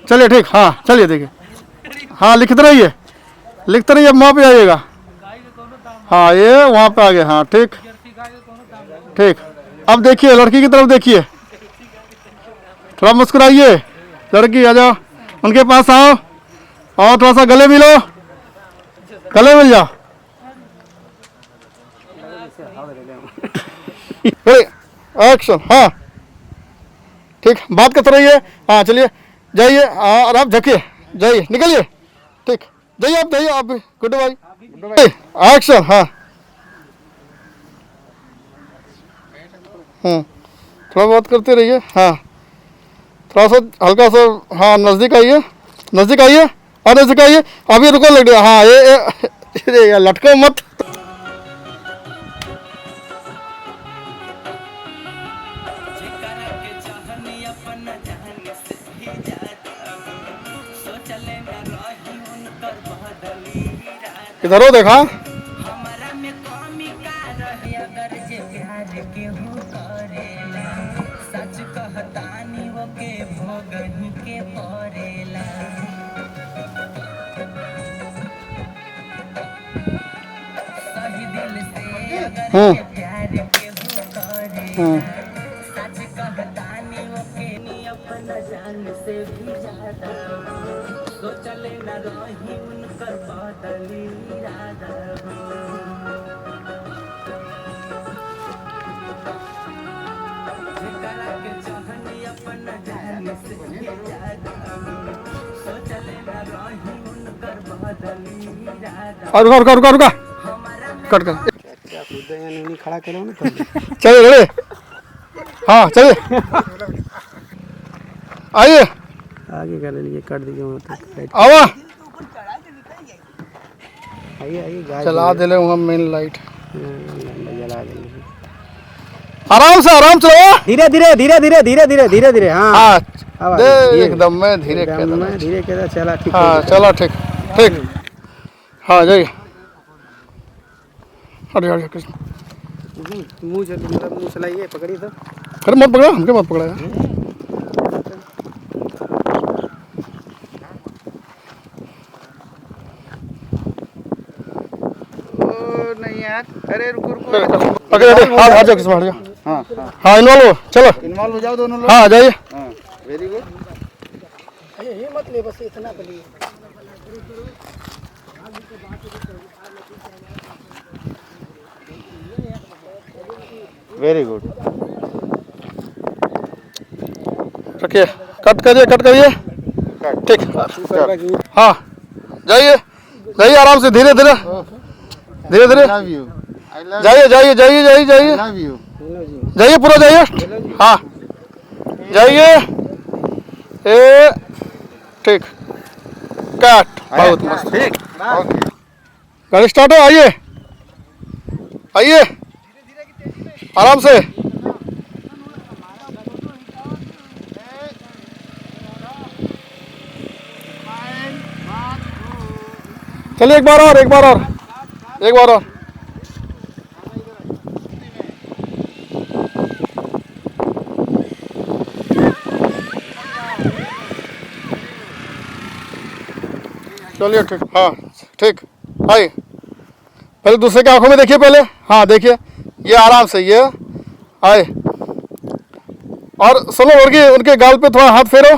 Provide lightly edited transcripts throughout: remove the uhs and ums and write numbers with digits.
चलिए ठीक, हाँ चलिए देखिए, हाँ लिखते रहिए, लिखते रहिए, वहाँ पे आइएगा। हाँ ये वहाँ पे आ गए, हाँ ठीक ठीक। अब देखिए लड़की की तरफ देखिए, थोड़ा मुस्कुराइए, लड़की आ जाओ, उनके पास आओ और थोड़ा सा गले मिलो, गले मिल जाओ। एक्शन, हाँ ठीक, बात करते रहिए। हाँ चलिए जाइए, और आप झकिए, जाइए निकलिए, ठीक, जाइए आप, जाइए आप भी, गुड बाय, एक्शन। हाँ थोड़ा बहुत करते रहिए, हाँ थोड़ा सा हल्का सा, हाँ नज़दीक आइए, नज़दीक आइए और नज़दीक आइए, अभी रुको लग रहा, हाँ ये लटको मत। इधर हो देखा, सच कहतानी वो के भोगनी के परेला, सही दिल से अगर प्यार के हो करेला, सच कहतानी वो के अपना जान से भी ज्यादा, सोचले न रही उनकर बदली इरादा। और रुका रुका रुका रुका, कट कर, नहीं खड़ा करो ना, चलिए रेडी, हाँ चलिए आइए, आगे कर लीजिए, काट दीजिए वहाँ तक, आवा आइए आइए, चला दे ले वहाँ मेन लाइट, जला दे, आराम से चलो, धीरे धीरे धीरे धीरे धीरे धीरे धीरे धीरे, हाँ एकदम में धीरे धीरे चला, ठीक, हाँ चला ठीक ठीक, हाँ जाइए, अरे अरे कृष्ण, मुँह चलाइए, पकड़िए तो, अरे मत पकड़ा, हमके मत पकड़ा यार, नहीं यार, अरे रुको रुको, पकड़े, हाथ जाओ, किसमें हट जाओ, हाँ हाँ इन्वॉल्व हो, चलो इन्वॉल्व हो जाओ दोनों लोग, हाँ जाइए, वेरी गुड, ये मत ले, बस इतना कर लिए, वेरी गुड, रखिए, कट करिए ठीक, हाँ जाइए जाइए, आराम से, धीरे धीरे धीरे धीरे, जाइए जाइए जाइए जाइए जाइए जाइए, पूरा जाइए, हाँ जाइए, ए ठीक, कट, बहुत मस्त, ठीक, गाड़ी स्टार्ट हो, आइए आइए आराम से, चलिए एक बार और एक बार और एक बार और, चलिए ठीक, हाँ ठीक, आइए पहले दूसरे की आंखों में देखिए, पहले हाँ देखिए, ये आराम से, ये आए, और सुनो लड़की, उनके गाल पे थोड़ा हाथ फेरो,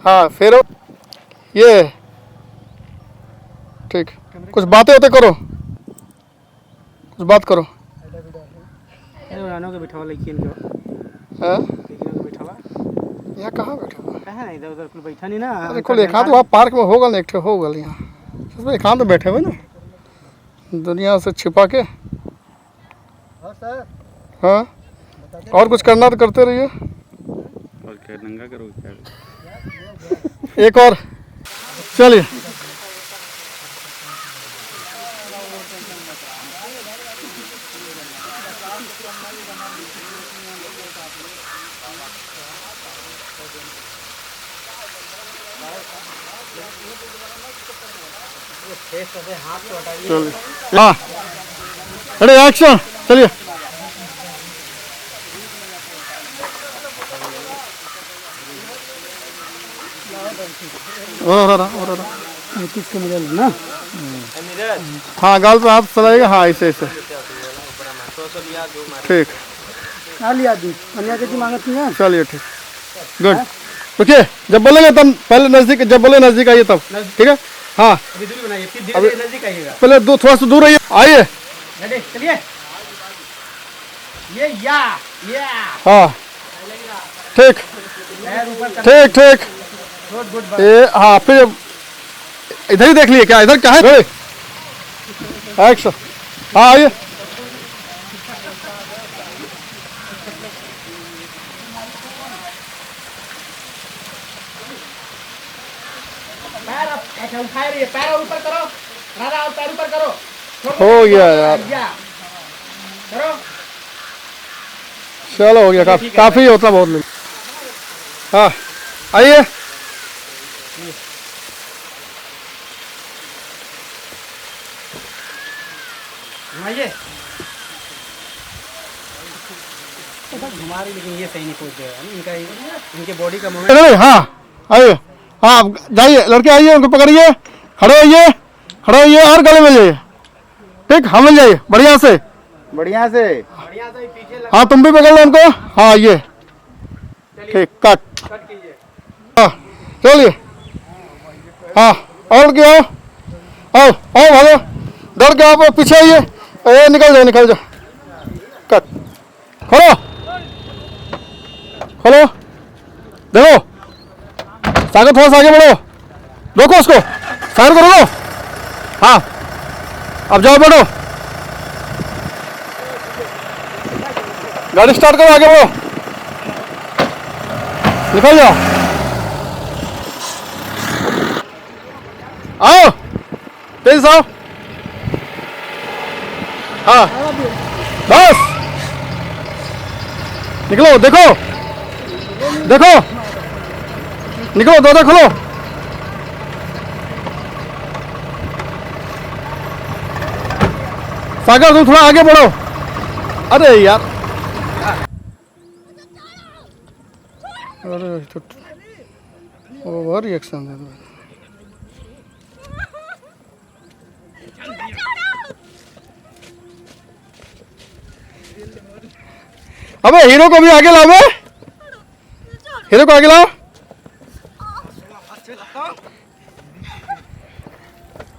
हाँ फेरो, ये ठीक, कुछ बातें होते करो, कुछ बात करो, यहाँ कहाँ बैठा हुआ, इधर उधर कोई बैठा नहीं ना, अरे कोई एक हाथ वहाँ पार्क में होगा ना, एक होगा यहाँ, उसमें एक हाथ में बैठे हुए ना, दुनिया से छिपा के, हाँ और कुछ करना तो करते रहिए, और क्या नंगा करो क्या, एक और, चलिए चलिए, हाँ अरे एक्शन, चलिए और किसके मिले ना हाँ गाल पे हाथ चलाएगा हाँ ऐसे ऐसे ठीक आ लिया दी कन्या के जी मांगती है चलिए ठीक गुड रुकिए जब बोलेंगे तब पहले नजदीक जब बोले नजदीक आइए तब ठीक है हाँ दूरी बनाइए फिर धीरे धीरे नजदीक आइएगा पहले थोड़ा सा दूर आइए आइए रेडी चलिए ये या हाँ ठीक पैर ऊपर कर ठीक ठीक गुड गुड ये हाँ फिर इधर ही देख लिए क्या इधर क्या है एक्शन हाँ आइए पैर अब ऐसे उठाए रहिए पैर ऊपर करो राधा और पैर ऊपर करो हो गया यार करो चलो हो गया काफी होता बहुत नहीं हाँ आइए घुमाइए घुमा रही लेकिन ये सही नहीं कूद देगा इनका इनके बॉडी का मूवमेंट नहीं हाँ आइए हाँ आप जाइए लड़के आइए उनको पकड़िए खड़े होइए और गले में जाइए ठीक हम मिल जाइए बढ़िया से बढ़िया से पीछे हाँ तुम भी पकड़ लो उनको हाँ ये ठीक कट कट कीजिए हाँ चलिए हाँ और क्या आओ भागो डर के आप पीछे आइए ए निकल जाओ कट खोलो देखो सागर थोड़ा सा आगे बढ़ो रोको उसको सागर को रोको हाँ अब जाओ बैठो गाड़ी स्टार्ट करो आगे बढ़ो निकल जाओ आओ तेज आओ हाँ बस निकलो देखो निकलो दरवाजा खोलो सागर तुम थोड़ा आगे बढ़ो अरे यार अरे तो ओवर रिएक्शन दे दो अबे हीरो को भी आगे लाओ हीरो को आगे लाओ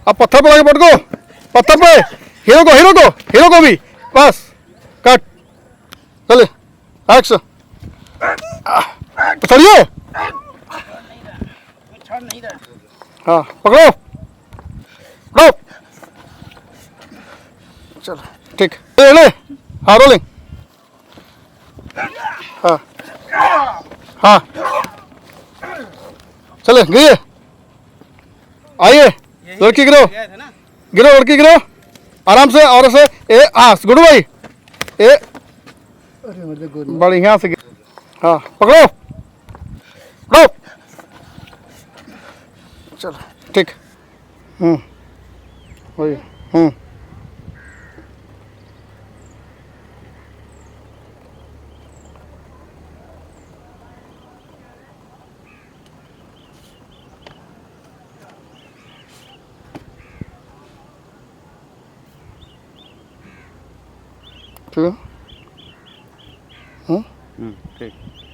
अब पत्थर पर आगे पटको पत्थर पे हीरो को भी बस कट चले एक्शन चलिए हाँ पकड़ो चलो ठीक ले हाँ रोलिंग हाँ चले गिरिए आइए लड़की गिरो लड़की गिरो आराम से और से ए हाँ गुडू भाई ए बढ़िया से हाँ पकड़ो चलो ठीक वही ठीक है ठीक